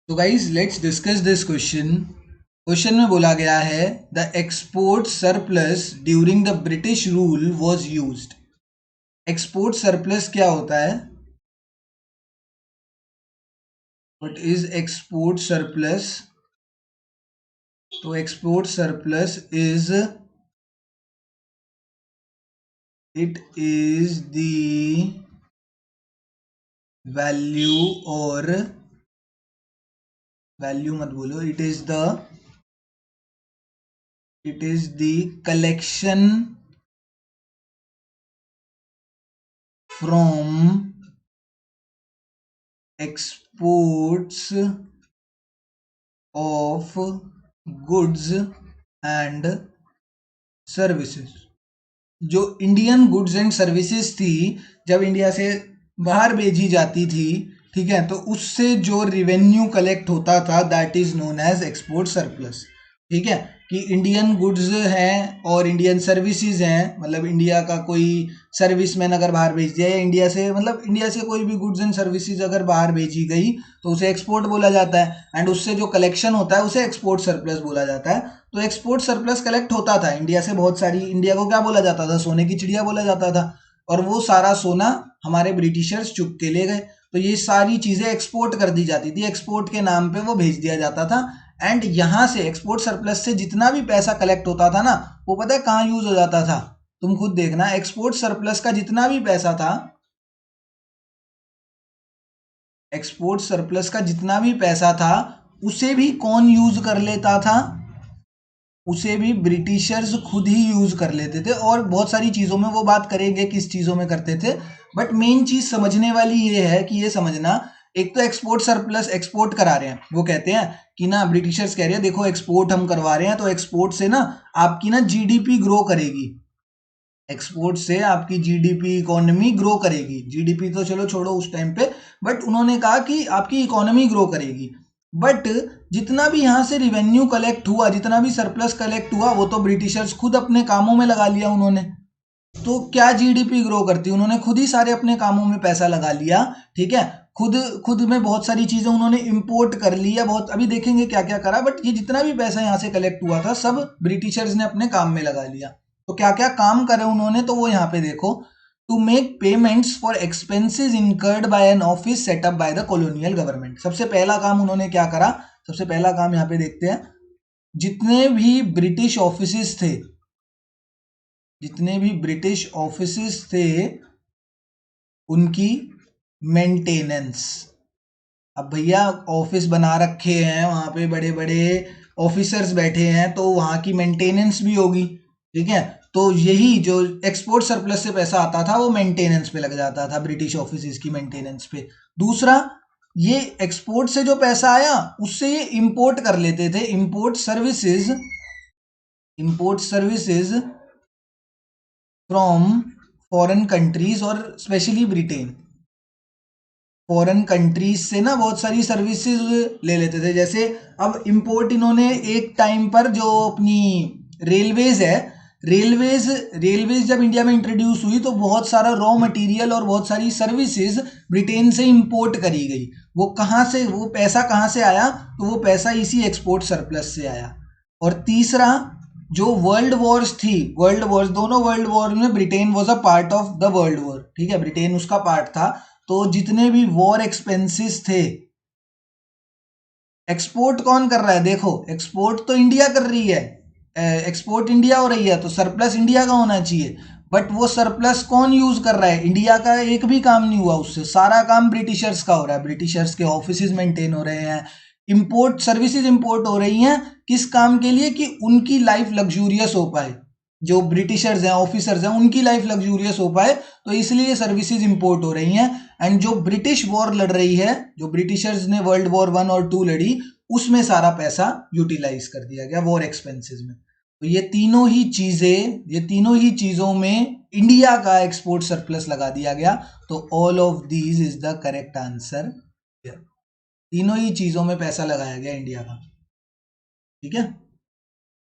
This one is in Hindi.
तो guys let's discuss this question. Question में बोला गया है the export surplus during the British rule was used. Export surplus क्या होता है? What is export surplus? तो export surplus is it is the value और वैल्यू मत बोलो, it is the collection from exports of goods and services। जो इंडियन गुड्स एंड सर्विसेज थी, जब इंडिया से बाहर भेजी जाती थी, ठीक है, तो उससे जो रिवेन्यू कलेक्ट होता था that is known as export surplus. ठीक है, कि इंडियन गुड्स हैं और इंडियन सर्विसेज हैं, मतलब इंडिया का कोई सर्विसमैन अगर बाहर भेज दिया, या इंडिया से मतलब इंडिया से कोई भी गुड्स एंड सर्विसेज अगर बाहर भेजी गई तो उसे एक्सपोर्ट बोला जाता है, एंड उससे जो कलेक्शन होता है उसे एक्सपोर्ट सरप्लस बोला जाता है। तो एक्सपोर्ट सरप्लस कलेक्ट होता था इंडिया से बहुत सारी, इंडिया को क्या बोला जाता था? सोने की चिड़िया बोला जाता था, और वो सारा सोना हमारे ब्रिटिशर्स चुप के ले गए, तो ये सारी चीजें एक्सपोर्ट कर दी जाती थी, एक्सपोर्ट के नाम पे वो भेज दिया जाता था। एंड यहां से एक्सपोर्ट सरप्लस से जितना भी पैसा कलेक्ट होता था ना, वो पता है कहाँ यूज हो जाता था? तुम खुद देखना, एक्सपोर्ट सरप्लस का जितना भी पैसा था, एक्सपोर्ट सरप्लस का जितना भी पैसा था उसे भी कौन यूज कर लेता था? उसे भी ब्रिटिशर्स खुद ही यूज कर लेते थे। और बहुत सारी चीजों में वो बात करेंगे किस चीजों में करते थे, बट मेन चीज समझने वाली ये है कि ये समझना, एक तो एक्सपोर्ट सरप्लस एक्सपोर्ट करा रहे हैं, वो कहते हैं कि ना, ब्रिटिशर्स कह रहे हैं देखो एक्सपोर्ट हम करवा रहे हैं, तो एक्सपोर्ट से ना आपकी ना जीडीपी ग्रो करेगी, एक्सपोर्ट से आपकी जीडीपी इकोनॉमी ग्रो करेगी। जीडीपी तो चलो छोड़ो उस टाइम पे, बट उन्होंने कहा कि आपकी इकोनॉमी ग्रो करेगी। बट जितना भी यहाँ से रिवेन्यू कलेक्ट हुआ, जितना भी सरप्लस कलेक्ट हुआ, वो तो ब्रिटिशर्स खुद अपने कामों में लगा लिया उन्होंने। तो क्या जीडीपी ग्रो करती? उन्होंने खुद ही सारे अपने कामों में पैसा लगा लिया। ठीक है, खुद खुद में बहुत सारी चीजें उन्होंने इंपोर्ट कर ली है, बहुत अभी देखेंगे क्या क्या करा, बट ये जितना भी पैसा यहाँ से कलेक्ट हुआ था सब ब्रिटिशर्स ने अपने काम में लगा लिया। तो क्या क्या काम करे उन्होंने, तो वो यहाँ पे देखो, to make payments for expenses incurred by an office setup by the colonial government. सबसे पहला काम उन्होंने क्या करा? सबसे पहला काम यहाँ पे देखते हैं, जितने भी ब्रिटिश ऑफिसेस थे, जितने भी ब्रिटिश ऑफिसेस थे उनकी मेंटेनेंस। अब भैया ऑफिस बना रखे हैं, वहां पे बड़े बड़े ऑफिसर्स बैठे हैं, तो वहां की मेंटेनेंस भी होगी। ठीक है, तो यही जो एक्सपोर्ट सरप्लस से पैसा आता था वो मेंटेनेंस पे लग जाता था, ब्रिटिश ऑफिस की मेंटेनेंस पे। दूसरा, ये एक्सपोर्ट से जो पैसा आया उससे ये इंपोर्ट कर लेते थे, import services, import services from foreign countries और स्पेशली ब्रिटेन। फॉरेन कंट्रीज से ना बहुत सारी सर्विसेज ले लेते थे। जैसे अब इंपोर्ट इन्होंने एक टाइम पर जो अपनी रेलवेज है, रेलवेज जब इंडिया में इंट्रोड्यूस हुई तो बहुत सारा रॉ मटेरियल और बहुत सारी सर्विसेज ब्रिटेन से इंपोर्ट करी गई। वो कहाँ से, वो पैसा कहाँ से आया? तो वो पैसा इसी एक्सपोर्ट सरप्लस से आया। और तीसरा, जो वर्ल्ड वॉर्स थी, वर्ल्ड वॉर्स, दोनों वर्ल्ड वॉर में Britain was a part of the world war. ठीक है, ब्रिटेन उसका पार्ट था, तो जितने भी वॉर एक्सपेंसेस थे, एक्सपोर्ट कौन कर रहा है? देखो एक्सपोर्ट तो इंडिया कर रही है, एक्सपोर्ट इंडिया हो रही है, तो सरप्लस इंडिया का होना चाहिए। बट वो सरप्लस कौन यूज कर रहा है? इंडिया का एक भी काम नहीं हुआ उससे, सारा काम ब्रिटिशर्स का हो रहा है। ब्रिटिशर्स के ऑफिसेज मेंटेन हो रहे हैं, इंपोर्ट सर्विसेज इंपोर्ट हो रही हैं, किस काम के लिए? कि उनकी लाइफ लग्जूरियस हो पाए, जो ब्रिटिशर्स हैं, ऑफिसर्स हैं, उनकी लाइफ लग्जूरियस हो पाए, तो इसलिए सर्विसेज इंपोर्ट हो रही हैं। एंड जो ब्रिटिश वॉर लड़ रही है, जो ब्रिटिशर्स ने वर्ल्ड वॉर 1 और 2 लड़ी, उसमें सारा पैसा यूटिलाइज कर दिया गया वॉर एक्सपेंसेस में। तो ये तीनों ही चीजें, ये तीनों ही चीजों में इंडिया का एक्सपोर्ट सरप्लस लगा दिया गया। तो all of these is the correct answer. तीनों ही चीजों में पैसा लगाया गया इंडिया का। ठीक है।